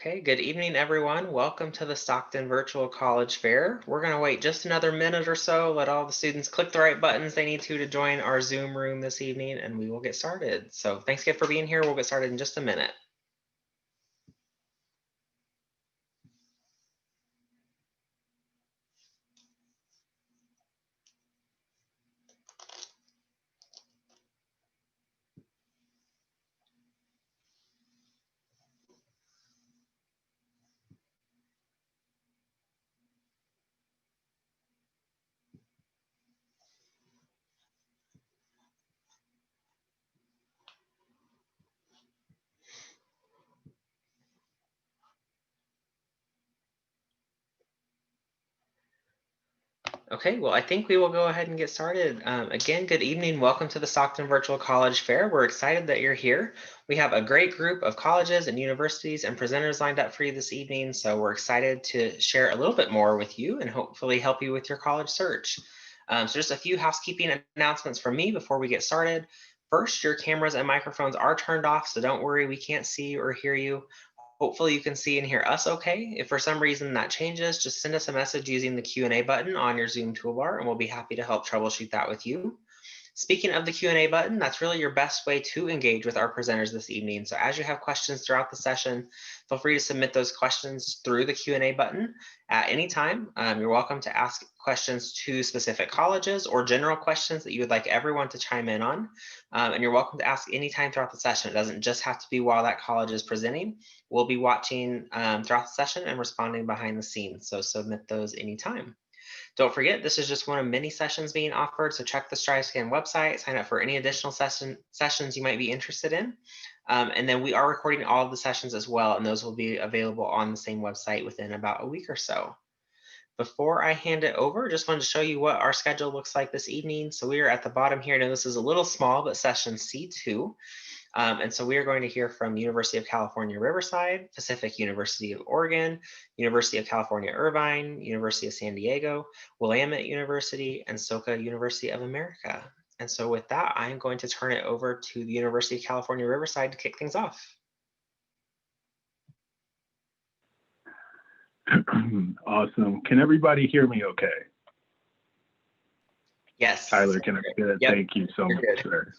Okay, good evening, everyone. Welcome to the Stockton Virtual College Fair. We're going to wait just another minute or so, let all the students click the right buttons they need to join our Zoom room this evening, and we will get started. So thanks again for being here. We'll get started in just a minute. Okay, well, I think we will go ahead and get started. Again, good evening. Welcome to the Stockton Virtual College Fair. We're excited that you're here. We have a great group of colleges and universities and presenters lined up for you this evening. So we're excited to share a little bit more with you and hopefully help you with your college search. So just a few housekeeping announcements from me before we get started. First, your cameras and microphones are turned off, so don't worry, we can't see you or hear you. Hopefully you can see and hear us okay. If for some reason that changes, just send us a message using the Q&A button on your Zoom toolbar, and we'll be happy to help troubleshoot that with you. Speaking of the Q&A button, that's really your best way to engage with our presenters this evening. So as you have questions throughout the session, feel free to submit those questions through the Q&A button at any time. You're welcome to ask questions to specific colleges or general questions that you would like everyone to chime in on. And you're welcome to ask anytime throughout the session. It doesn't just have to be while that college is presenting. We'll be watching throughout the session and responding behind the scenes. So submit those anytime. Don't forget, this is just one of many sessions being offered, so check the StriveScan website, sign up for any additional sessions you might be interested in. And then we are recording all of the sessions as well, and those will be available on the same website within about a week or so. Before I hand it over, just wanted to show you what our schedule looks like this evening. So we are at the bottom here. Now this is a little small, but session C2. And so we are going to hear from University of California, Riverside, Pacific University of Oregon, University of California, Irvine, University of San Diego, Willamette University, and Soka University of America. And so with that, I'm going to turn it over to the University of California, Riverside to kick things off. Awesome. Can everybody hear me okay? Yes. Tyler, can I get it? Yep. Thank you so much, sir.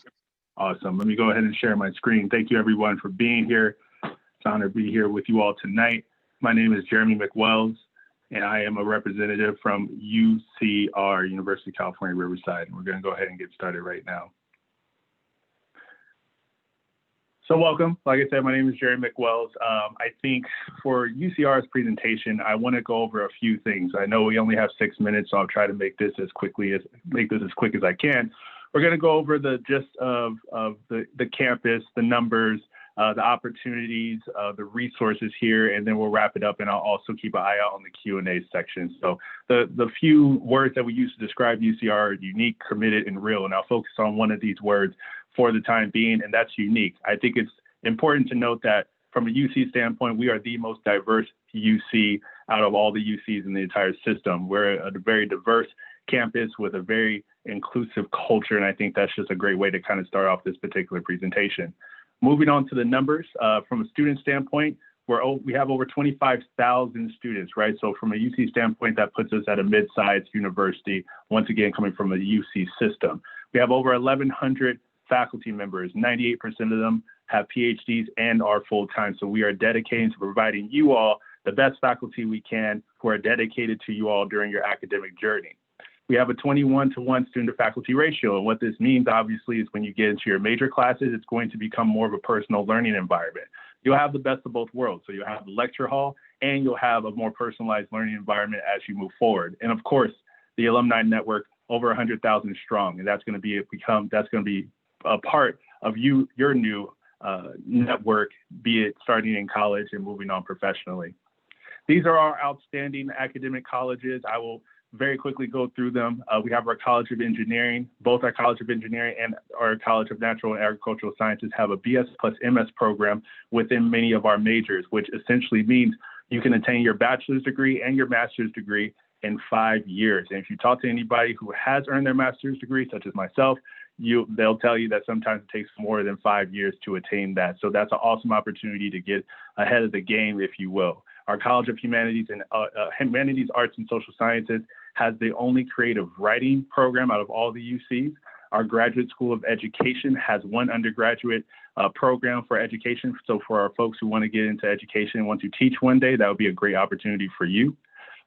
Awesome. Let me go ahead and share my screen. Thank you, everyone, for being here. It's an honor to be here with you all tonight. My name is Jeremy McWells, and I am a representative from UCR, University of California, Riverside. And we're going to go ahead and get started right now. So welcome. Like I said, my name is Jeremy McWells. I think for UCR's presentation, I want to go over a few things. I know we only have 6 minutes, so I'll try to make this as quick as I can. We're going to go over the gist of the campus, the numbers, the opportunities, the resources here, and then we'll wrap it up. And I'll also keep an eye out on the Q&A section. So the few words that we use to describe UCR are unique, committed, and real. And I'll focus on one of these words for the time being, and that's unique. I think it's important to note that from a UC standpoint, we are the most diverse UC out of all the UCs in the entire system. We're a very diverse campus with a very inclusive culture, and I think that's just a great way to kind of start off this particular presentation. Moving on to the numbers, from a student standpoint, we have over 25,000 students, right? So from a UC standpoint, that puts us at a mid-sized university, once again, coming from a UC system. We have over 1,100 faculty members. 98% of them have PhDs and are full-time. So we are dedicated to providing you all the best faculty we can who are dedicated to you all during your academic journey. We have a 21-to-1 student-to-faculty ratio. And what this means, obviously, is when you get into your major classes, it's going to become more of a personal learning environment. You'll have the best of both worlds. So you'll have the lecture hall and you'll have a more personalized learning environment as you move forward. And of course, the alumni network, over 100,000 strong. And that's going to be a part of your new network, be it starting in college and moving on professionally. These are our outstanding academic colleges. I will very quickly go through them. We have our College of Engineering. Both our College of Engineering and our College of Natural and Agricultural Sciences have a BS plus MS program within many of our majors, which essentially means you can attain your bachelor's degree and your master's degree in 5 years. And if you talk to anybody who has earned their master's degree, such as myself, they'll tell you that sometimes it takes more than 5 years to attain that. So that's an awesome opportunity to get ahead of the game, if you will. Our College of Humanities and Humanities, Arts, and Social Sciences has the only creative writing program out of all the UCs. Our Graduate School of Education has one undergraduate program for education. So for our folks who want to get into education and want to teach one day, that would be a great opportunity for you.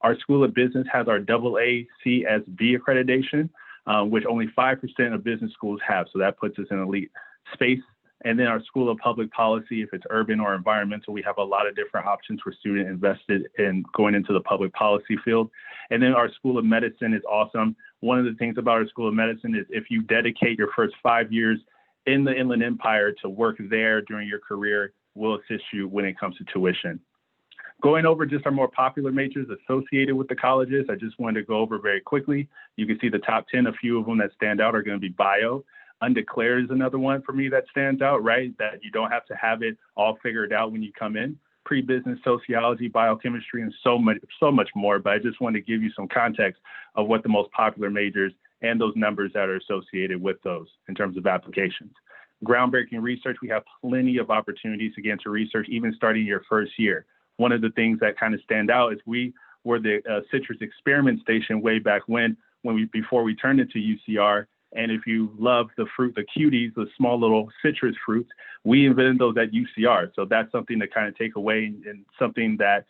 Our School of Business has our AACSB accreditation, which only 5% of business schools have. So that puts us in elite space. And then our School of Public Policy, if it's urban or environmental, we have a lot of different options for students invested in going into the public policy field. And then our School of Medicine is awesome. One of the things about our School of Medicine is if you dedicate your first 5 years in the Inland Empire to work there during your career, we'll assist you when it comes to tuition. Going over just our more popular majors associated with the colleges, I just wanted to go over very quickly. You can see the top 10, a few of them that stand out are going to be bio. Undeclared is another one for me that stands out, right? That you don't have to have it all figured out when you come in. Pre-business sociology, biochemistry, and so much more. But I just wanted to give you some context of what the most popular majors and those numbers that are associated with those in terms of applications. Groundbreaking research, we have plenty of opportunities to get into research, even starting your first year. One of the things that kind of stand out is we were the citrus experiment station way back before we turned into UCR. And if you love the fruit, the cuties, the small little citrus fruits, we invented those at UCR. So that's something to kind of take away, and something that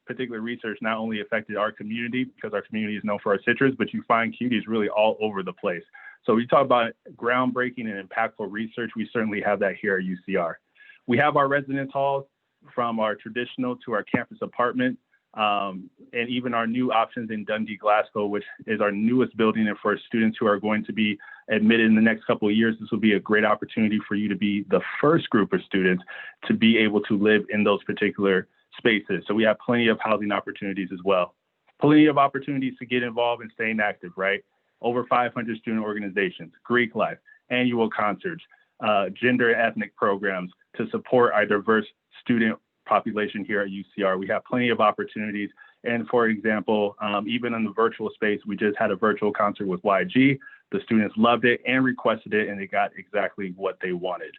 particular research not only affected our community, because our community is known for our citrus, but you find cuties really all over the place. So we talk about groundbreaking and impactful research. We certainly have that here at UCR. We have our residence halls, from our traditional to our campus apartment, and even our new options in Dundee, Glasgow, which is our newest building. And for students who are going to be admitted in the next couple of years, this will be a great opportunity for you to be the first group of students to be able to live in those particular spaces. So we have plenty of housing opportunities as well. Plenty of opportunities to get involved and staying active, right? Over 500 student organizations, Greek life, annual concerts, gender and ethnic programs to support our diverse student population here at UCR. We have plenty of opportunities. And for example, even in the virtual space, we just had a virtual concert with YG. The students loved it and requested it, and they got exactly what they wanted.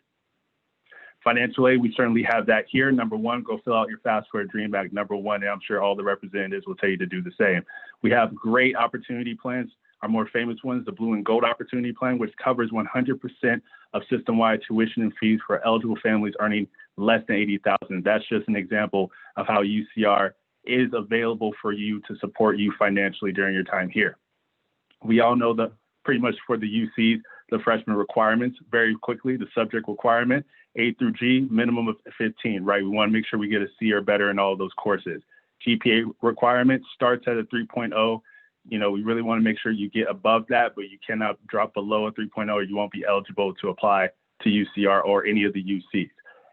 Financial aid, we certainly have that here. Number one, go fill out your Fast for a Dream Bag. Number one, and I'm sure all the representatives will tell you to do the same. We have great opportunity plans. Our more famous one is the Blue and Gold Opportunity Plan, which covers 100% of system-wide tuition and fees for eligible families earning less than $80,000. That's just an example of how UCR is available for you to support you financially during your time here. We all know that pretty much for the UCs, the freshman requirements very quickly, the subject requirement, A through G, minimum of 15, right? We want to make sure we get a C or better in all of those courses. GPA requirement starts at a 3.0. You know, we really want to make sure you get above that, but you cannot drop below a 3.0 or you won't be eligible to apply to UCR or any of the UCs.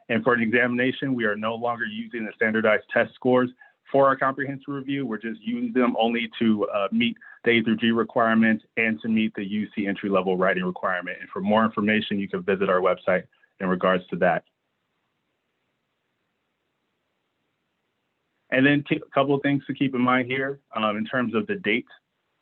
And for an examination, we are no longer using the standardized test scores for our comprehensive review. We're just using them only to meet the A through G requirements and to meet the UC entry-level writing requirement. And for more information, you can visit our website in regards to that. And then a couple of things to keep in mind here in terms of the date.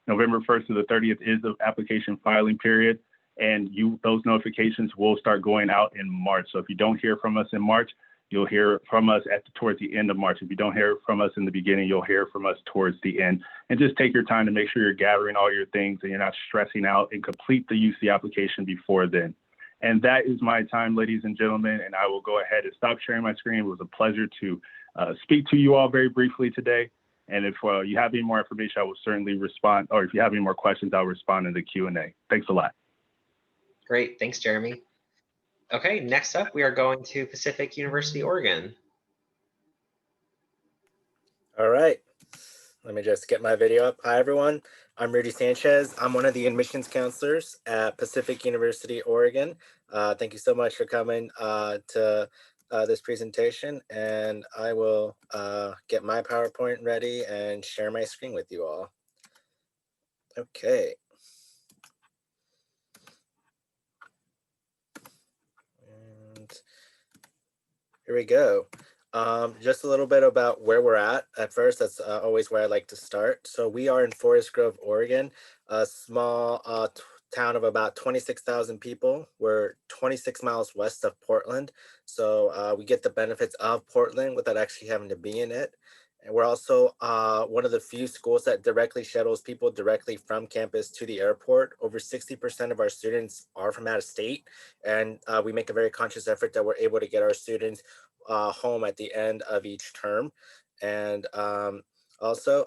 November 1st to the 30th is the application filing period, and those notifications will start going out in March. So if you don't hear from us in March, you'll hear from us towards the end of March. If you don't hear from us in the beginning, you'll hear from us towards the end. And just take your time to make sure you're gathering all your things and you're not stressing out, and complete the UC application before then. And that is my time, ladies and gentlemen, and I will go ahead and stop sharing my screen. It was a pleasure to speak to you all very briefly today. And if you have any more information, I will certainly respond, or if you have any more questions, I'll respond in the Q&A. Thanks a lot. Great, thanks, Jeremy. Okay, next up, we are going to Pacific University, Oregon. All right, let me just get my video up. Hi, everyone. I'm Rudy Sanchez. I'm one of the admissions counselors at Pacific University, Oregon. Thank you so much for coming to this presentation, and I will get my PowerPoint ready and share my screen with you all. Okay. And here we go. Just a little bit about where we're at first. That's always where I like to start. So we are in Forest Grove, Oregon, a small town of about 26,000 people. We're 26 miles west of Portland. So we get the benefits of Portland without actually having to be in it. And we're also one of the few schools that directly shuttles people directly from campus to the airport. Over 60% of our students are from out of state. And we make a very conscious effort that we're able to get our students home at the end of each term. And also,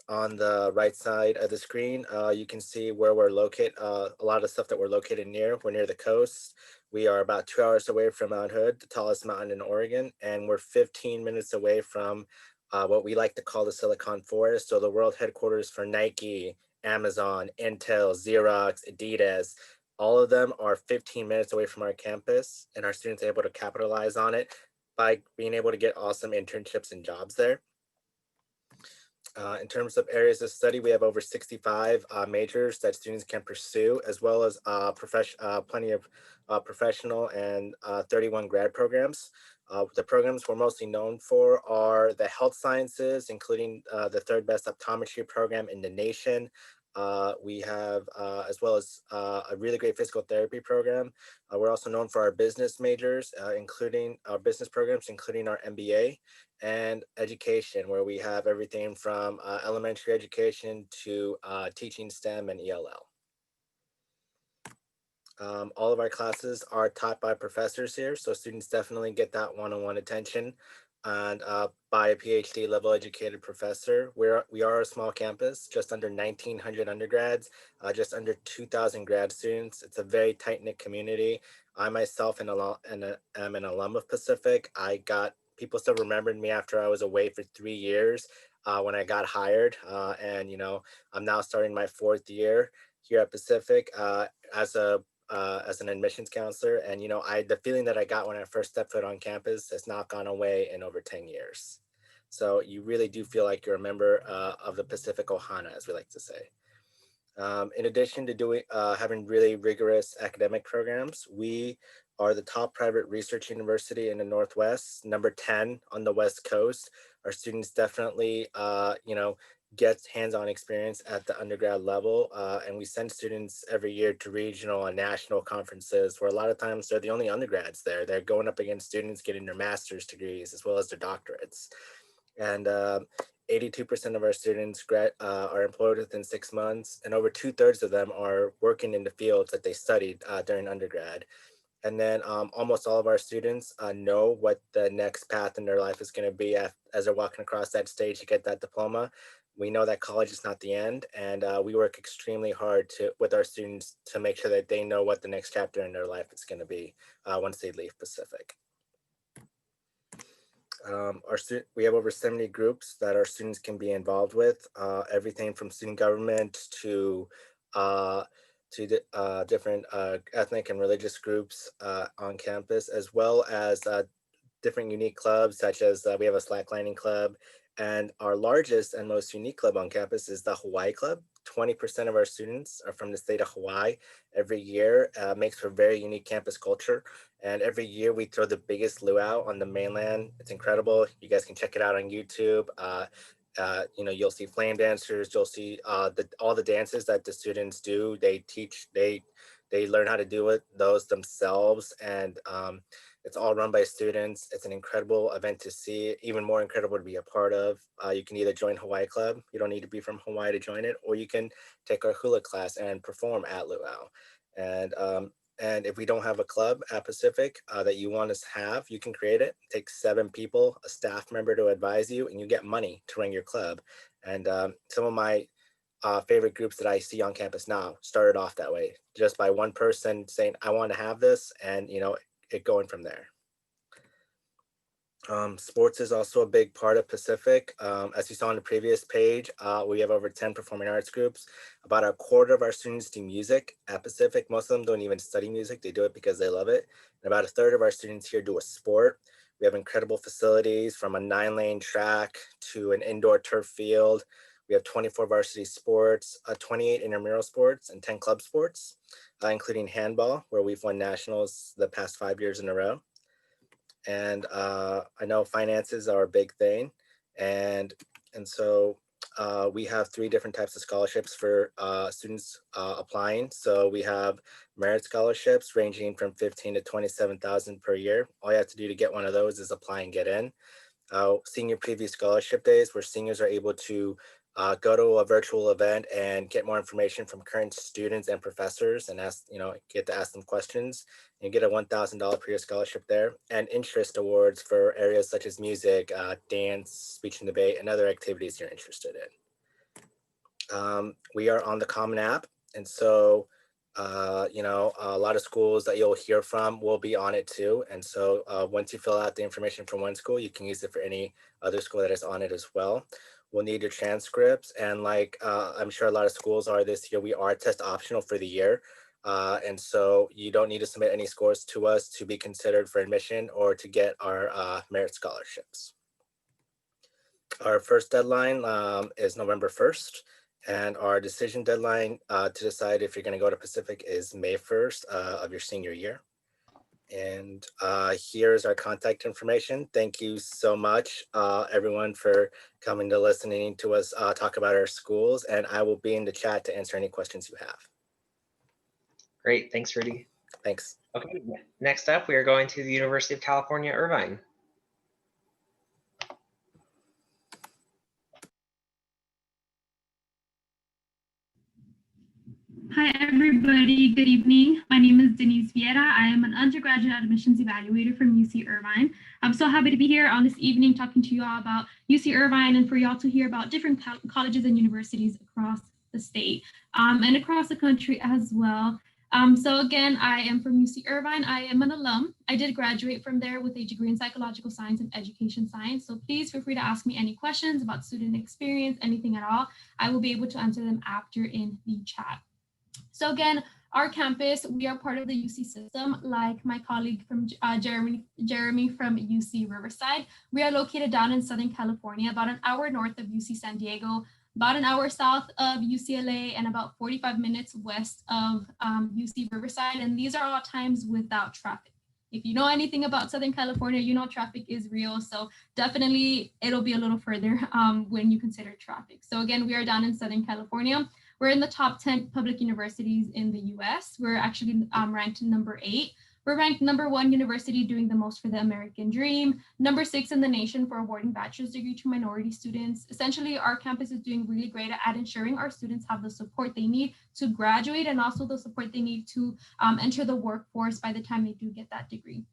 on the right side of the screen, you can see where we're located. A lot of stuff that we're located near. We're near the coast. We are about 2 hours away from Mount Hood, the tallest mountain in Oregon, and we're 15 minutes away from what we like to call the Silicon Forest, so the world headquarters for Nike, Amazon, Intel, Xerox, Adidas. All of them are 15 minutes away from our campus, and our students are able to capitalize on it by being able to get awesome internships and jobs there. In terms of areas of study, we have over 65 majors that students can pursue, as well as plenty of professional and 31 grad programs. The programs we're mostly known for are the health sciences, including the third best optometry program in the nation. We have, as well as a really great physical therapy program. We're also known for our business majors, including our business programs, including our MBA, and education, where we have everything from elementary education to teaching STEM and ELL. All of our classes are taught by professors here, so students definitely get that one-on-one attention, and by a PhD level educated professor. We are a small campus, just under 1,900 undergrads, just under 2,000 grad students. It's a very tight-knit community. I myself am an alum of Pacific. People still remembered me after I was away for 3 years when I got hired, and I'm now starting my 4th year here at Pacific as an admissions counselor. And the feeling that I got when I first stepped foot on campus has not gone away in over 10 years. So you really do feel like you're a member of the Pacific Ohana, as we like to say. In addition to having really rigorous academic programs, we are the top private research university in the Northwest, number 10 on the West Coast. Our students definitely, get hands-on experience at the undergrad level, and we send students every year to regional and national conferences where a lot of times they're the only undergrads there. They're going up against students getting their master's degrees as well as their doctorates. And 82% of our students are employed within 6 months, and over 2/3 of them are working in the fields that they studied during undergrad. And then almost all of our students know what the next path in their life is going to be as they're walking across that stage to get that diploma. We know that college is not the end, and we work extremely hard with our students to make sure that they know what the next chapter in their life is going to be once they leave Pacific. We have over 70 groups that our students can be involved with, everything from student government to different ethnic and religious groups on campus, as well as different unique clubs, such as we have a slacklining club. And our largest and most unique club on campus is the Hawaii Club. 20% of our students are from the state of Hawaii. Every year makes for very unique campus culture. And every year we throw the biggest luau on the mainland. It's incredible. You guys can check it out on YouTube. You'll see flame dancers. You'll see all the dances that the students do. They learn how to do those themselves, and it's all run by students. It's an incredible event to see, even more incredible to be a part of. You can either join Hawaii Club. You don't need to be from Hawaii to join it, or you can take our hula class and perform at luau. And if we don't have a club at Pacific that you want us to have, you can create it. It takes 7 people, a staff member to advise you, and you get money to run your club. And some of my favorite groups that I see on campus now started off that way, just by one person saying, I want to have this, and it going from there. Sports is also a big part of Pacific. As you saw on the previous page, we have over 10 performing arts groups. About a quarter of our students do music at Pacific. Most of them don't even study music. They do it because they love it. And about a third of our students here do a sport. We have incredible facilities, from a 9-lane track to an indoor turf field. We have 24 varsity sports, 28 intramural sports, and 10 club sports, including handball, where we've won nationals the past 5 years in a row. And I know finances are a big thing. And so we have 3 different types of scholarships for students applying. So we have merit scholarships ranging from 15 to 27,000 per year. All you have to do to get one of those is apply and get in. Senior preview scholarship days, where seniors are able to go to a virtual event and get more information from current students and professors and ask, get to ask them questions and get a $1,000 per year scholarship there, and interest awards for areas such as music, dance, speech and debate, and other activities you're interested in. We are on the Common App, and so a lot of schools that you'll hear from will be on it too. And so once you fill out the information from one school, you can use it for any other school that is on it as well. We'll need your transcripts, and like I'm sure a lot of schools are this year, we are test optional for the year. And so you don't need to submit any scores to us to be considered for admission or to get our merit scholarships. Our first deadline is November 1st. And our decision deadline to decide if you're going to go to Pacific is May 1st of your senior year. And here's our contact information. Thank you so much, everyone, for coming to listening to us talk about our schools. And I will be in the chat to answer any questions you have. Great. Thanks, Rudy. Thanks. Okay. Next up, we are going to the University of California, Irvine. Hi, everybody. Good evening. My name is Denise Vieira. I am an undergraduate admissions evaluator from UC Irvine. I'm so happy to be here on this evening talking to you all about UC Irvine and for y'all to hear about different colleges and universities across the state and across the country as well. So again, I am from UC Irvine. I am an alum. I did graduate from there with a degree in psychological science and education science. So please feel free to ask me any questions about student experience, anything at all. I will be able to answer them after in the chat. So again, our campus, we are part of the UC system, like my colleague from Jeremy from UC Riverside. We are located down in Southern California, about an hour north of UC San Diego, about an hour south of UCLA, and about 45 minutes west of UC Riverside. And these are all times without traffic. If you know anything about Southern California, you know traffic is real. So definitely it'll be a little further when you consider traffic. So again, we are down in Southern California. We're in the top 10 public universities in the US. We're actually ranked number 8. We're ranked number 1 university doing the most for the American dream, number 6 in the nation for awarding bachelor's degree to minority students. Essentially, our campus is doing really great at ensuring our students have the support they need to graduate and also the support they need to enter the workforce by the time they do get that degree.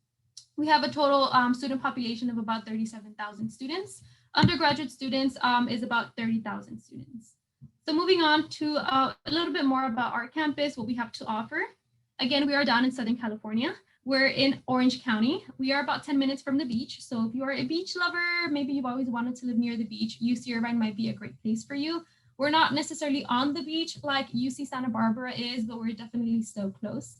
We have a total student population of about 37,000 students. Undergraduate students is about 30,000 students. So moving on to a little bit more about our campus, what we have to offer. Again, we are down in Southern California. We're in Orange County. We are about 10 minutes from the beach. So if you are a beach lover, maybe you've always wanted to live near the beach, UC Irvine might be a great place for you. We're not necessarily on the beach like UC Santa Barbara is, but we're definitely so close.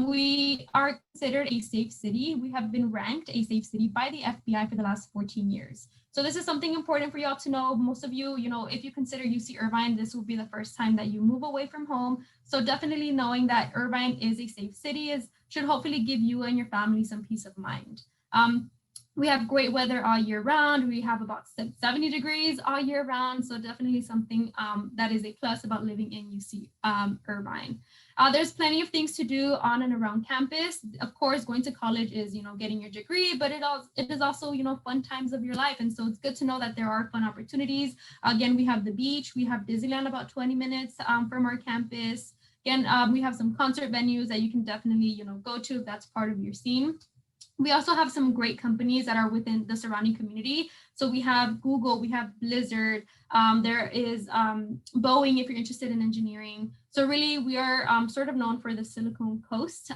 We are considered a safe city. We have been ranked a safe city by the FBI for the last 14 years. So this is something important for y'all to know. Most of you, if you consider UC Irvine, this will be the first time that you move away from home. So definitely knowing that Irvine is a safe city should hopefully give you and your family some peace of mind. We have great weather all year round. We have about 70 degrees all year round. So definitely something that is a plus about living in UC Irvine. There's plenty of things to do on and around campus. Of course, going to college is, getting your degree, but it is also, fun times of your life. And so it's good to know that there are fun opportunities. Again, we have the beach. We have Disneyland about 20 minutes from our campus. Again, we have some concert venues that you can definitely, go to if that's part of your scene. We also have some great companies that are within the surrounding community. So we have Google, we have Blizzard, there is Boeing if you're interested in engineering. So really we are sort of known for the Silicon Coast,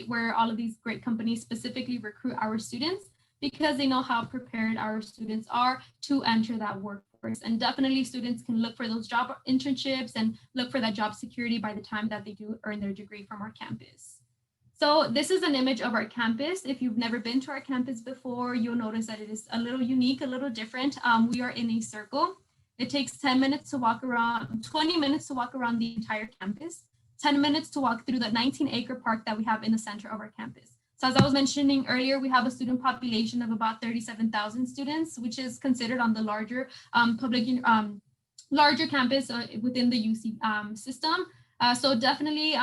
where all of these great companies specifically recruit our students because they know how prepared our students are to enter that workforce. And definitely students can look for those job internships and look for that job security by the time that they do earn their degree from our campus. So this is an image of our campus. If you've never been to our campus before, you'll notice that it is a little unique, a little different. We are in a circle. It takes 10 minutes to walk around, 20 minutes to walk around the entire campus, 10 minutes to walk through the 19-acre park that we have in the center of our campus. So as I was mentioning earlier, we have a student population of about 37,000 students, which is considered on the larger larger campus within the UC system. So definitely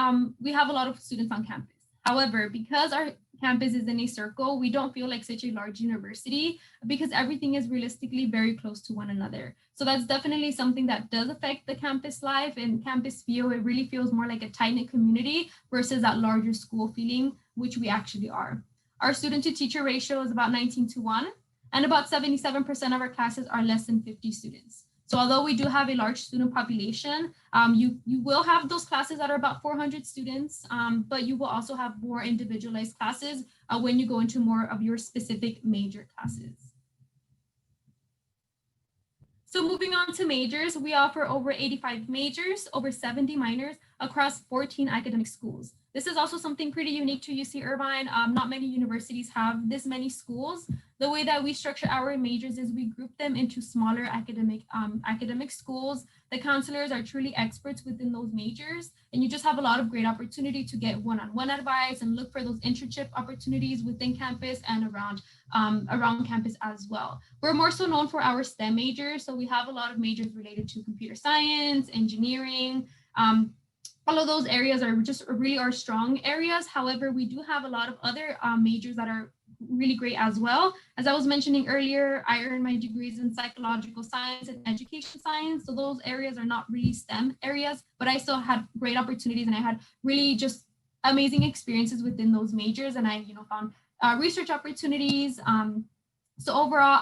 we have a lot of students on campus. However, because our campus is in a circle, we don't feel like such a large university because everything is realistically very close to one another. So that's definitely something that does affect the campus life and campus feel. It really feels more like a tight-knit community versus that larger school feeling, which we actually are. Our student to teacher ratio is about 19:1, and about 77% of our classes are less than 50 students. So although we do have a large student population, you will have those classes that are about 400 students, but you will also have more individualized classes when you go into more of your specific major classes. So moving on to majors, we offer over 85 majors, over 70 minors across 14 academic schools. This is also something pretty unique to UC Irvine. Not many universities have this many schools. The way that we structure our majors is we group them into smaller academic schools. The counselors are truly experts within those majors, and you just have a lot of great opportunity to get one-on-one advice and look for those internship opportunities within campus and around campus as well. We're more so known for our STEM majors, so we have a lot of majors related to computer science, engineering. All of those areas are just really our strong areas. However, we do have a lot of other majors that are really great as well. As I was mentioning earlier, I earned my degrees in psychological science and education science. So those areas are not really STEM areas, but I still had great opportunities and I had really just amazing experiences within those majors. And I, found research opportunities. So overall,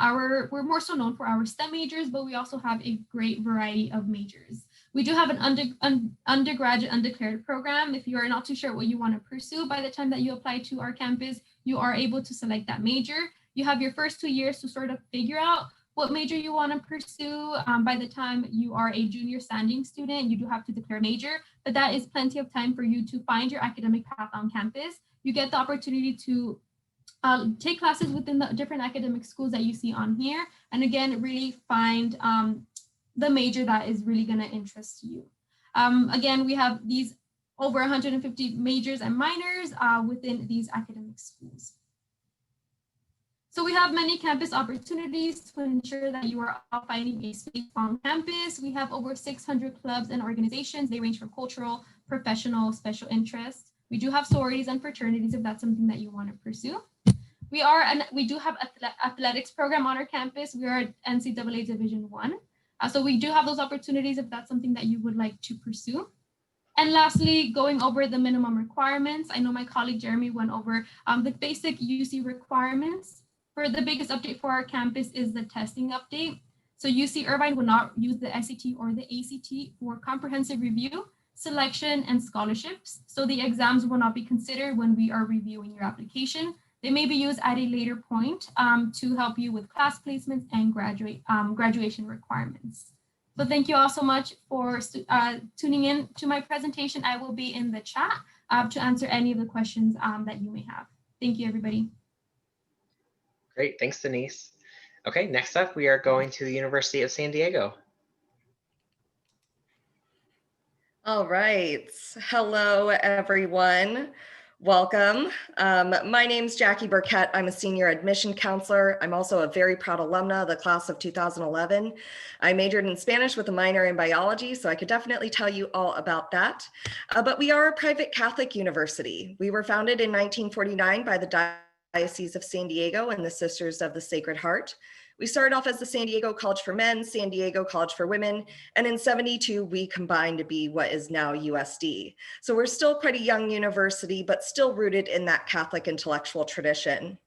we're more so known for our STEM majors, but we also have a great variety of majors. We do have an undergraduate undeclared program. If you are not too sure what you want to pursue, by the time that you apply to our campus, you are able to select that major. You have your first 2 years to sort of figure out what major you want to pursue. By the time you are a junior standing student, you do have to declare a major, but that is plenty of time for you to find your academic path on campus. You get the opportunity to take classes within the different academic schools that you see on here. And again, really find the major that is really going to interest you. Again, we have these over 150 majors and minors within these academic schools. So we have many campus opportunities to ensure that you are all finding a space on campus. We have over 600 clubs and organizations. They range from cultural, professional, special interests. We do have sororities and fraternities if that's something that you want to pursue. We do have athletics program on our campus. We are at NCAA Division I. So we do have those opportunities if that's something that you would like to pursue. And lastly, going over the minimum requirements. I know my colleague Jeremy went over the basic UC requirements. For the biggest update for our campus is the testing update. So UC Irvine will not use the SAT or the ACT for comprehensive review, selection, and scholarships. So the exams will not be considered when we are reviewing your application. They may be used at a later point to help you with class placements and graduation requirements. So thank you all so much for tuning in to my presentation. I will be in the chat to answer any of the questions that you may have. Thank you, everybody. Great, thanks, Denise. Okay, next up, we are going to the University of San Diego. All right, hello, everyone. Welcome. My name's Jackie Burkett. I'm a senior admission counselor. I'm also a very proud alumna of the class of 2011. I majored in Spanish with a minor in biology, so I could definitely tell you all about that. But we are a private Catholic university. We were founded in 1949 by the Diocese of San Diego and the Sisters of the Sacred Heart. We started off as the San Diego College for Men, San Diego College for Women, and in '72, we combined to be what is now USD. So we're still quite a young university, but still rooted in that Catholic intellectual tradition.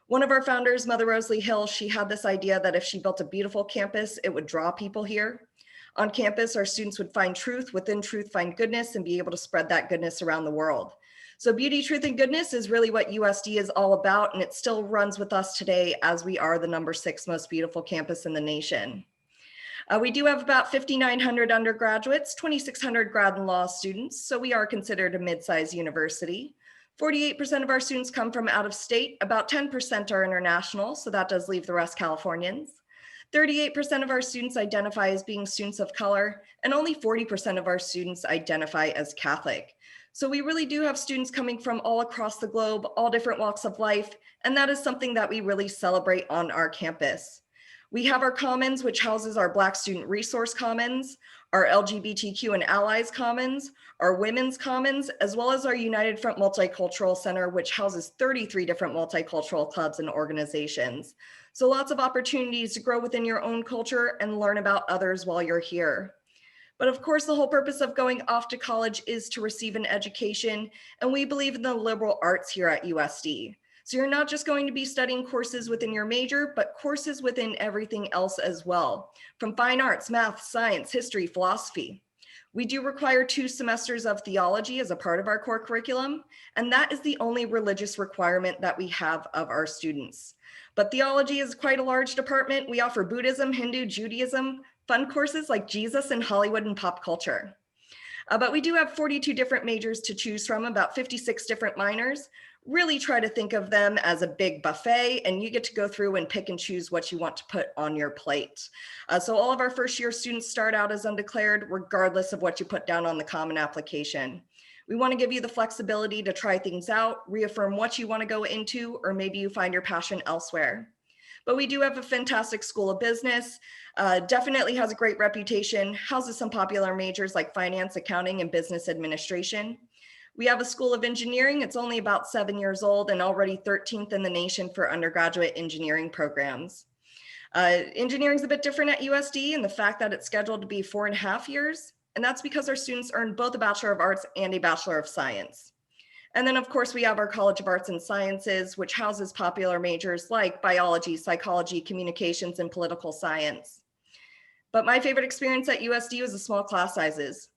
One of our founders, Mother Rosalie Hill, she had this idea that if she built a beautiful campus, it would draw people here. On campus, our students would find truth, within truth, find goodness, and be able to spread that goodness around the world. So beauty, truth, and goodness is really what USD is all about, and it still runs with us today as we are the #6 most beautiful campus in the nation. We do have about 5,900 undergraduates, 2,600 grad and law students, so we are considered a mid-sized university. 48% of our students come from out of state, about 10% are international, so that does leave the rest Californians. 38% of our students identify as being students of color, and only 40% of our students identify as Catholic. So we really do have students coming from all across the globe, all different walks of life, and that is something that we really celebrate on our campus. We have our Commons, which houses our Black Student Resource Commons, our LGBTQ and Allies Commons, our Women's Commons, as well as our United Front Multicultural Center, which houses 33 different multicultural clubs and organizations. So lots of opportunities to grow within your own culture and learn about others while you're here. But of course, the whole purpose of going off to college is to receive an education, and we believe in the liberal arts here at USD. So you're not just going to be studying courses within your major, but courses within everything else as well, from fine arts, math, science, history, philosophy. We do require 2 semesters of theology as a part of our core curriculum, and that is the only religious requirement that we have of our students. But theology is quite a large department. We offer Buddhism, Hindu, Judaism, fun courses like Jesus and Hollywood and pop culture. But we do have 42 different majors to choose from, about 56 different minors. Really try to think of them as a big buffet, and you get to go through and pick and choose what you want to put on your plate. So all of our first year students start out as undeclared, regardless of what you put down on the common application. We want to give you the flexibility to try things out, reaffirm what you want to go into, or maybe you find your passion elsewhere. But we do have a fantastic school of business, definitely has a great reputation, houses some popular majors like finance, accounting, and business administration. We have a school of engineering. It's only about 7 years old and already 13th in the nation for undergraduate engineering programs. Engineering is a bit different at USD in the fact that it's scheduled to be 4.5 years. And that's because our students earn both a Bachelor of Arts and a Bachelor of Science. And then of course we have our College of Arts and Sciences, which houses popular majors like biology, psychology, communications, and political science. But my favorite experience at USD was the small class sizes.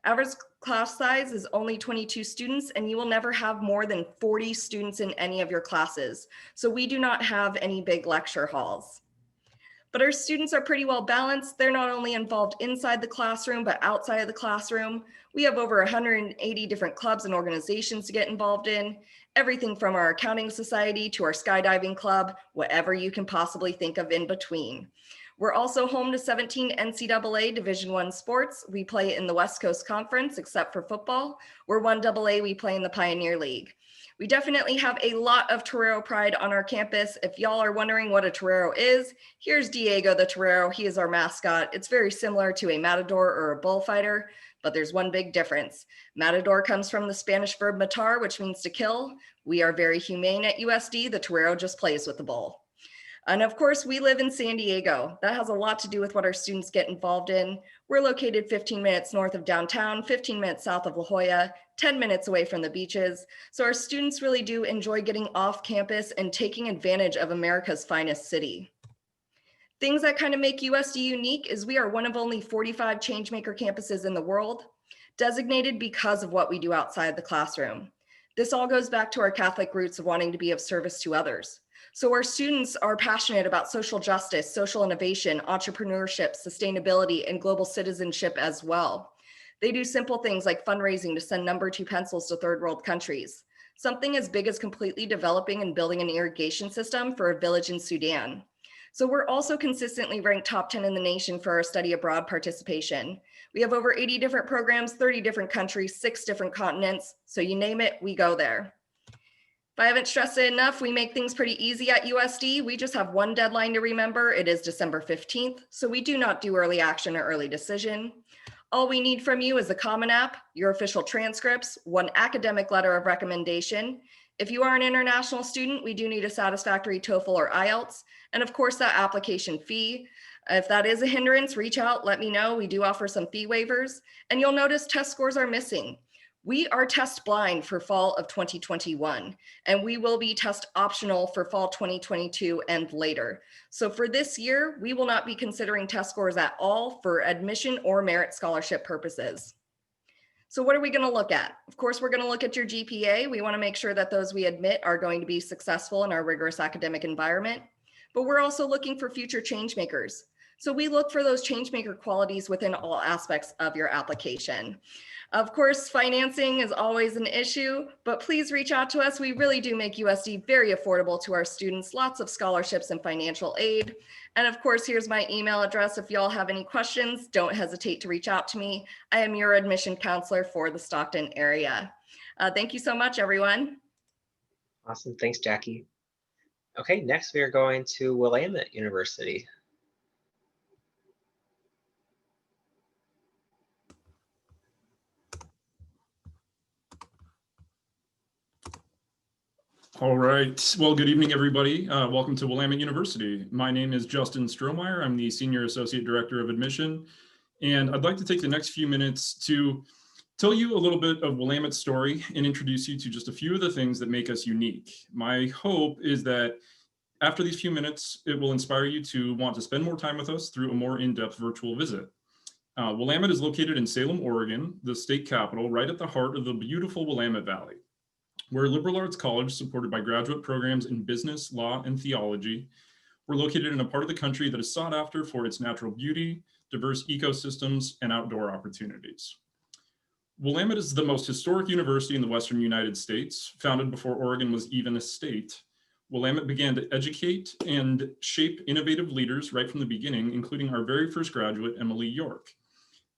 Average class size is only 22 students, and you will never have more than 40 students in any of your classes. So we do not have any big lecture halls. But our students are pretty well balanced. They're not only involved inside the classroom, but outside of the classroom. We have over 180 different clubs and organizations to get involved in, everything from our accounting society to our skydiving club, whatever you can possibly think of in between. We're also home to 17 NCAA Division I sports. We play in the West Coast Conference, except for football. We're 1AA, we play in the Pioneer League. We definitely have a lot of torero pride on our campus. If y'all are wondering what a torero is, here's Diego the torero. He is our mascot. It's very similar to a matador or a bullfighter, but there's one big difference. Matador comes from the Spanish verb matar, which means to kill. We are very humane at USD. The torero just plays with the bull. And of course, we live in San Diego. That has a lot to do with what our students get involved in. We're located 15 minutes north of downtown, 15 minutes south of La Jolla, 10 minutes away from the beaches. So our students really do enjoy getting off campus and taking advantage of America's finest city. Things that kind of make USD unique is we are one of only 45 changemaker campuses in the world, designated because of what we do outside the classroom. This all goes back to our Catholic roots of wanting to be of service to others. So our students are passionate about social justice, social innovation, entrepreneurship, sustainability, and global citizenship as well. They do simple things like fundraising to send number 2 pencils to third world countries, something as big as completely developing and building an irrigation system for a village in Sudan. So we're also consistently ranked top 10 in the nation for our study abroad participation. We have over 80 different programs, 30 different countries, 6 different continents. So you name it, we go there. If I haven't stressed it enough, we make things pretty easy at USD. We just have one deadline to remember. It is December 15th. So we do not do early action or early decision. All we need from you is the Common App, your official transcripts, one academic letter of recommendation. If you are an international student, we do need a satisfactory TOEFL or IELTS, and of course that application fee. If that is a hindrance, reach out, let me know. We do offer some fee waivers, and you'll notice test scores are missing. We are test blind for fall of 2021, and we will be test optional for fall 2022 and later. So for this year, we will not be considering test scores at all for admission or merit scholarship purposes. So what are we going to look at? Of course, we're going to look at your GPA. We want to make sure that those we admit are going to be successful in our rigorous academic environment, but we're also looking for future change makers. So we look for those change maker qualities within all aspects of your application. Of course, financing is always an issue, but please reach out to us. We really do make USD very affordable to our students, lots of scholarships and financial aid. And of course, here's my email address. If y'all have any questions, don't hesitate to reach out to me. I am your admission counselor for the Stockton area. Thank you so much, everyone. Awesome, thanks, Jackie. Okay, next we are going to Willamette University. All right. Well, good evening, everybody. Welcome to Willamette University. My name is Justin Strohmeyer. I'm the Senior Associate Director of Admission, and I'd like to take the next few minutes to tell you a little bit of Willamette's story and introduce you to just a few of the things that make us unique. My hope is that after these few minutes, it will inspire you to want to spend more time with us through a more in-depth virtual visit. Willamette is located in Salem, Oregon, the state capital, right at the heart of the beautiful Willamette Valley. We're a liberal arts college supported by graduate programs in business, law, and theology. We're located in a part of the country that is sought after for its natural beauty, diverse ecosystems, and outdoor opportunities. Willamette is the most historic university in the Western United States, founded before Oregon was even a state. Willamette began to educate and shape innovative leaders right from the beginning, including our very first graduate, Emily York.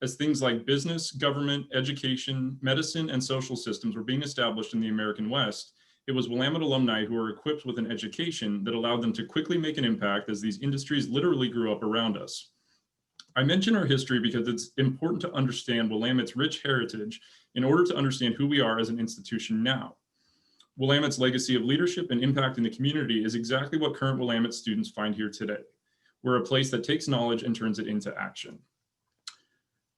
As things like business, government, education, medicine, and social systems were being established in the American West, it was Willamette alumni who were equipped with an education that allowed them to quickly make an impact as these industries literally grew up around us. I mention our history because it's important to understand Willamette's rich heritage in order to understand who we are as an institution now. Willamette's legacy of leadership and impact in the community is exactly what current Willamette students find here today. We're a place that takes knowledge and turns it into action.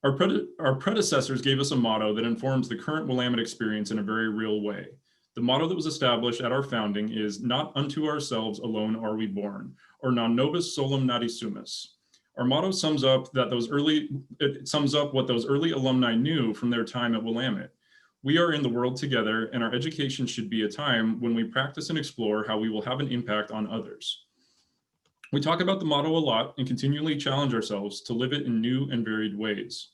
Our predecessors gave us a motto that informs the current Willamette experience in a very real way. The motto that was established at our founding is "Not unto ourselves alone are we born," or "Non nobis solum nati sumus." Our motto sums up what those early alumni knew from their time at Willamette. We are in the world together, and our education should be a time when we practice and explore how we will have an impact on others. We talk about the motto a lot and continually challenge ourselves to live it in new and varied ways.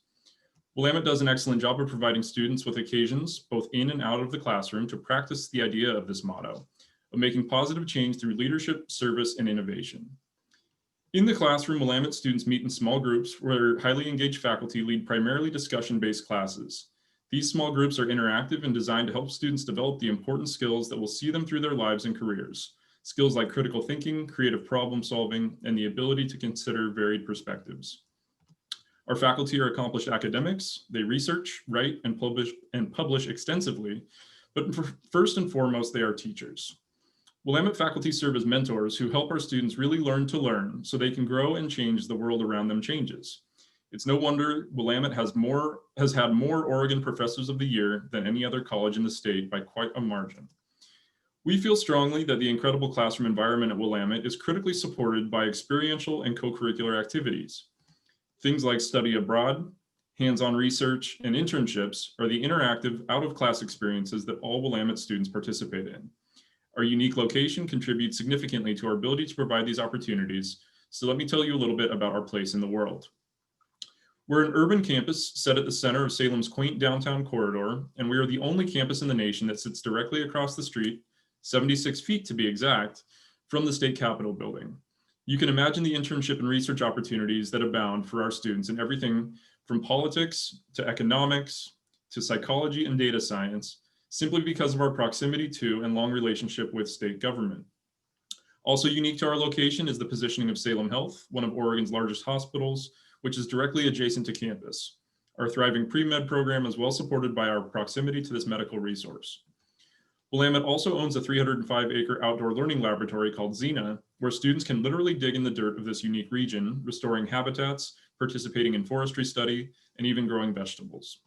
Willamette does an excellent job of providing students with occasions, both in and out of the classroom, to practice the idea of this motto, of making positive change through leadership, service, and innovation. In the classroom, Willamette students meet in small groups where highly engaged faculty lead primarily discussion-based classes. These small groups are interactive and designed to help students develop the important skills that will see them through their lives and careers. Skills like critical thinking, creative problem solving, and the ability to consider varied perspectives. Our faculty are accomplished academics. They research, write, and publish extensively, but first and foremost, they are teachers. Willamette faculty serve as mentors who help our students really learn to learn so they can grow and change the world around them changes. It's no wonder Willamette has had more Oregon Professors of the Year than any other college in the state by quite a margin. We feel strongly that the incredible classroom environment at Willamette is critically supported by experiential and co-curricular activities. Things like study abroad, hands-on research, and internships are the interactive out-of-class experiences that all Willamette students participate in. Our unique location contributes significantly to our ability to provide these opportunities, so let me tell you a little bit about our place in the world. We're an urban campus set at the center of Salem's quaint downtown corridor, and we are the only campus in the nation that sits directly across the street, 76 feet to be exact, from the state capitol building. You can imagine the internship and research opportunities that abound for our students in everything from politics to economics to psychology and data science, simply because of our proximity to and long relationship with state government. Also unique to our location is the positioning of Salem Health, one of Oregon's largest hospitals, which is directly adjacent to campus. Our thriving pre-med program is well supported by our proximity to this medical resource. Willamette also owns a 305-acre outdoor learning laboratory called Xena, where students can literally dig in the dirt of this unique region, restoring habitats, participating in forestry study, and even growing vegetables.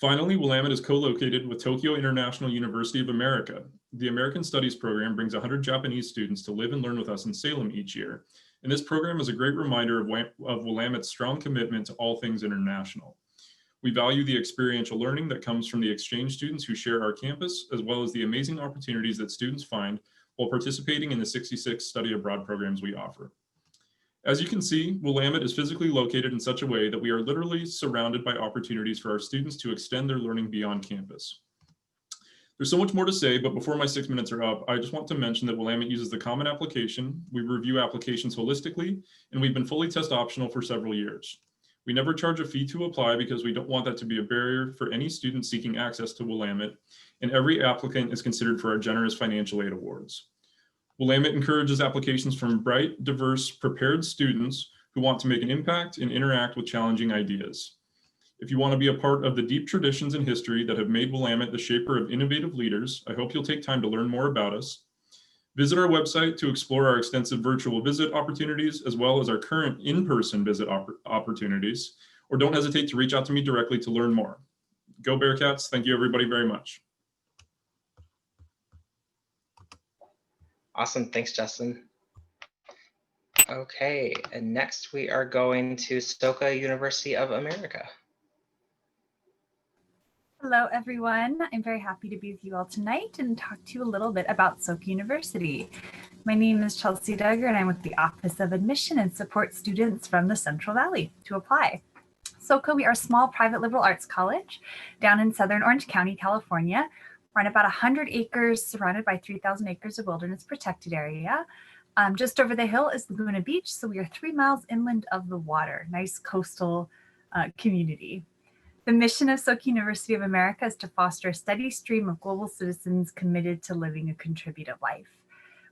Finally, Willamette is co-located with Tokyo International University of America. The American Studies program brings 100 Japanese students to live and learn with us in Salem each year, and this program is a great reminder of Willamette's strong commitment to all things international. We value the experiential learning that comes from the exchange students who share our campus, as well as the amazing opportunities that students find while participating in the 66 study abroad programs we offer. As you can see, Willamette is physically located in such a way that we are literally surrounded by opportunities for our students to extend their learning beyond campus. There's so much more to say, but before my 6 minutes are up, I just want to mention that Willamette uses the Common Application. We review applications holistically, and we've been fully test optional for several years. We never charge a fee to apply because we don't want that to be a barrier for any student seeking access to Willamette, and every applicant is considered for our generous financial aid awards. Willamette encourages applications from bright, diverse, prepared students who want to make an impact and interact with challenging ideas. If you want to be a part of the deep traditions and history that have made Willamette the shaper of innovative leaders, I hope you'll take time to learn more about us. Visit our website to explore our extensive virtual visit opportunities, as well as our current in-person visit opportunities, or don't hesitate to reach out to me directly to learn more. Go Bearcats. Thank you everybody very much. Awesome, thanks, Justin. Okay, and next we are going to Soka University of America. Hello, everyone. I'm very happy to be with you all tonight and talk to you a little bit about Soka University. My name is Chelsea Duggar, and I'm with the Office of Admission and support students from the Central Valley to apply. Soka, we are a small private liberal arts college down in Southern Orange County, California. We're on about 100 acres, surrounded by 3,000 acres of wilderness protected area. Just over the hill is Laguna Beach, so we are 3 miles inland of the water. Nice coastal community. The mission of Soka University of America is to foster a steady stream of global citizens committed to living a contributive life.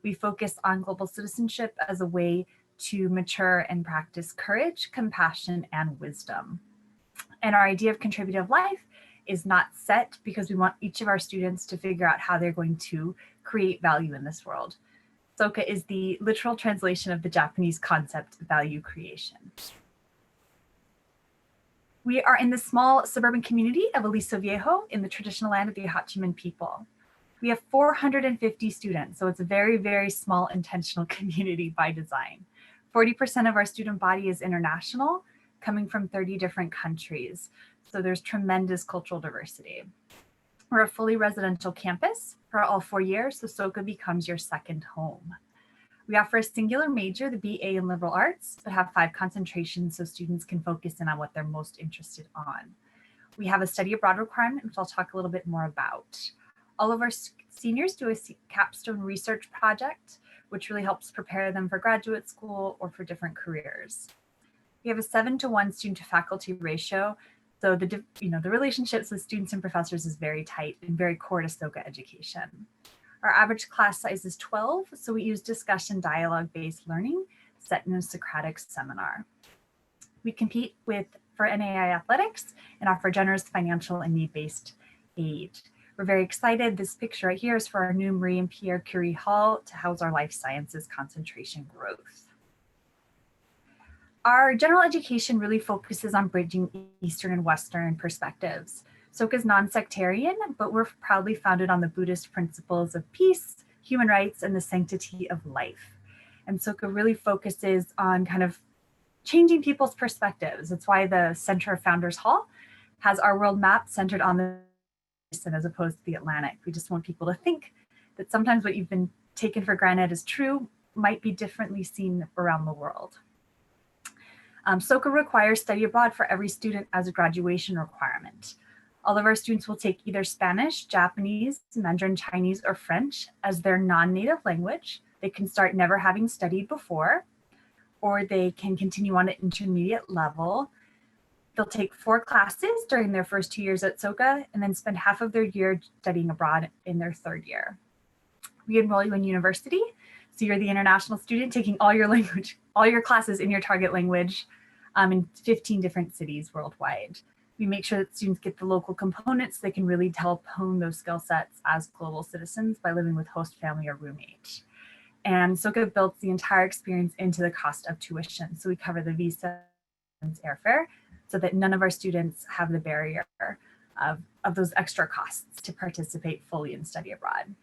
We focus on global citizenship as a way to mature and practice courage, compassion, and wisdom. And our idea of contributive life is not set because we want each of our students to figure out how they're going to create value in this world. Soka is the literal translation of the Japanese concept value creation. We are in the small suburban community of Aliso Viejo in the traditional land of the Hachiman people. We have 450 students, so it's a very, very small intentional community by design. 40% of our student body is international, coming from 30 different countries. So there's tremendous cultural diversity. We're a fully residential campus for all 4 years, so Soka becomes your second home. We offer a singular major, the BA in liberal arts, but have 5 concentrations so students can focus in on what they're most interested on. We have a study abroad requirement, which I'll talk a little bit more about. All of our seniors do a capstone research project, which really helps prepare them for graduate school or for different careers. We have a 7-to-1 student to faculty ratio. So the relationships with students and professors is very tight and very core to Soka education. Our average class size is 12, so we use discussion dialogue-based learning set in a Socratic seminar. We compete for NAI athletics and offer generous financial and need-based aid. We're very excited. This picture right here is for our new Marie and Pierre Curie Hall to house our life sciences concentration growth. Our general education really focuses on bridging Eastern and Western perspectives. Soka is non-sectarian, but we're proudly founded on the Buddhist principles of peace, human rights, and the sanctity of life. And Soka really focuses on kind of changing people's perspectives. That's why the Center of Founders Hall has our world map centered on the Basin as opposed to the Atlantic. We just want people to think that sometimes what you've been taken for granted as true might be differently seen around the world. Soka requires study abroad for every student as a graduation requirement. All of our students will take either Spanish, Japanese, Mandarin Chinese, or French as their non-native language. They can start never having studied before, or they can continue on at intermediate level. They'll take 4 classes during their first 2 years at Soka and then spend half of their year studying abroad in their 3rd year. We enroll you in university, so you're the international student taking all your classes in your target language in 15 different cities worldwide. We make sure that students get the local components so they can really help hone those skill sets as global citizens by living with host family or roommate. And Soka builds the entire experience into the cost of tuition. So we cover the visa and airfare so that none of our students have the barrier of those extra costs to participate fully in study abroad.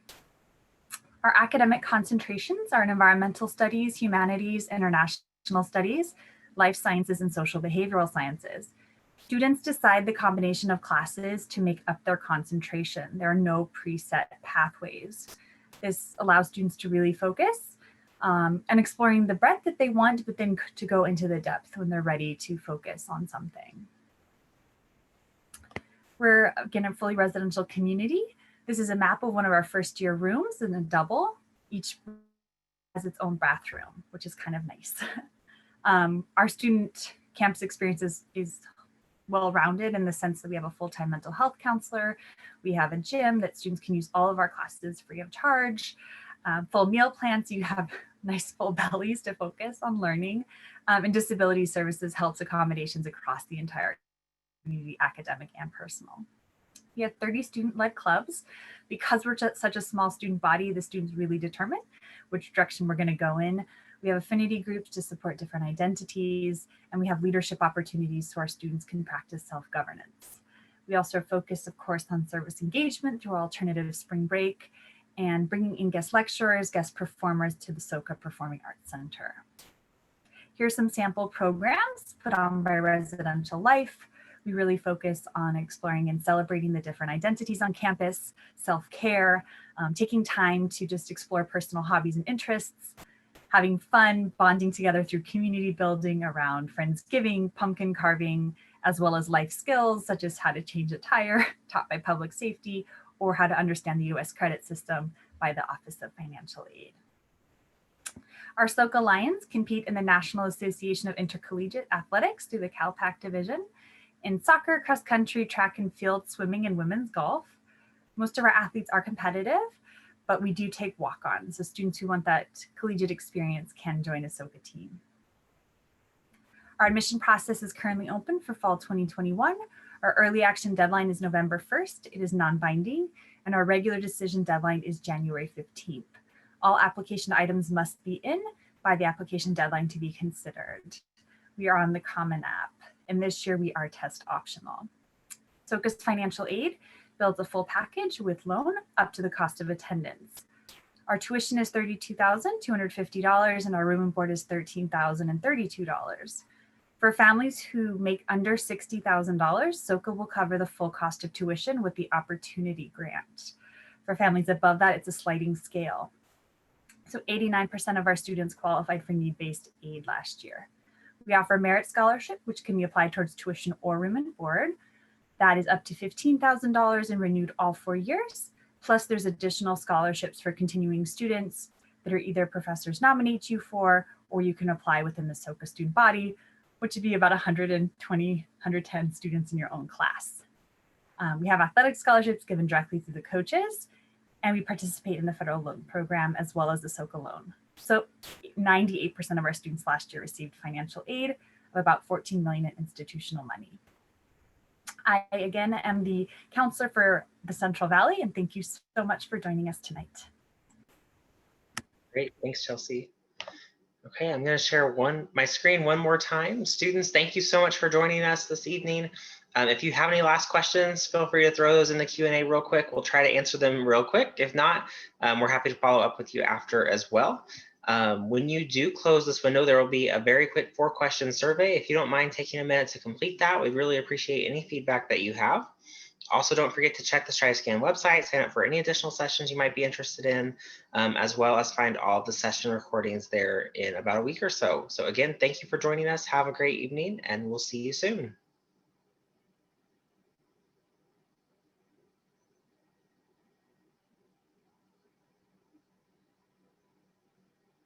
Our academic concentrations are in environmental studies, humanities, international studies, life sciences, and social behavioral sciences. Students decide the combination of classes to make up their concentration. There are no preset pathways. This allows students to really focus and exploring the breadth that they want, but then to go into the depth when they're ready to focus on something. We're, again, a fully residential community. This is a map of one of our first year rooms in a double. Each has its own bathroom, which is kind of nice. Our student campus experience is well-rounded in the sense that we have a full-time mental health counselor. We have a gym that students can use all of our classes free of charge. Full meal plans, so you have nice full bellies to focus on learning. And disability services helps accommodations across the entire community, academic, and personal. We have 30 student-led clubs. Because we're just such a small student body, the students really determine which direction we're going to go in. We have affinity groups to support different identities, and we have leadership opportunities so our students can practice self-governance. We also focus, of course, on service engagement through alternative spring break and bringing in guest lecturers, guest performers to the Soka Performing Arts Center. Here's some sample programs put on by Residential Life. We really focus on exploring and celebrating the different identities on campus, self-care, taking time to just explore personal hobbies and interests, having fun, bonding together through community building around Friendsgiving, pumpkin carving, as well as life skills such as how to change a tire taught by public safety, or how to understand the US credit system by the Office of Financial Aid. Our Soka Lions compete in the National Association of Intercollegiate Athletics through the CalPAC division in soccer, cross country, track and field, swimming, and women's golf. Most of our athletes are competitive, but we do take walk-ons. So students who want that collegiate experience can join a Soka team. Our admission process is currently open for fall 2021. Our early action deadline is November 1st. It is non-binding, and our regular decision deadline is January 15th. All application items must be in by the application deadline to be considered. We are on the Common App, and this year we are test optional. Soka's financial aid builds a full package with loan up to the cost of attendance. Our tuition is $32,250, and our room and board is $13,032. For families who make under $60,000, Soka will cover the full cost of tuition with the Opportunity Grant. For families above that, it's a sliding scale. So 89% of our students qualified for need-based aid last year. We offer merit scholarship, which can be applied towards tuition or room and board. That is up to $15,000 and renewed all 4 years. Plus there's additional scholarships for continuing students that are either professors nominate you for, or you can apply within the Soka student body, which would be about 120, 110 students in your own class. We have athletic scholarships given directly through the coaches, and we participate in the federal loan program as well as the Soka loan. So 98% of our students last year received financial aid of about $14 million in institutional money. I, again, am the counselor for the Central Valley, and thank you so much for joining us tonight. Great, thanks, Chelsea. Okay, I'm going to share my screen one more time. Students, thank you so much for joining us this evening. If you have any last questions, feel free to throw those in the Q&A real quick. We'll try to answer them real quick. If not, we're happy to follow up with you after as well. When you do close this window, there will be a very quick 4-question survey. If you don't mind taking a minute to complete that, we'd really appreciate any feedback that you have. Also, don't forget to check the StriveScan website, sign up for any additional sessions you might be interested in, as well as find all the session recordings there in about a week or so. So again, thank you for joining us. Have a great evening, and we'll see you soon.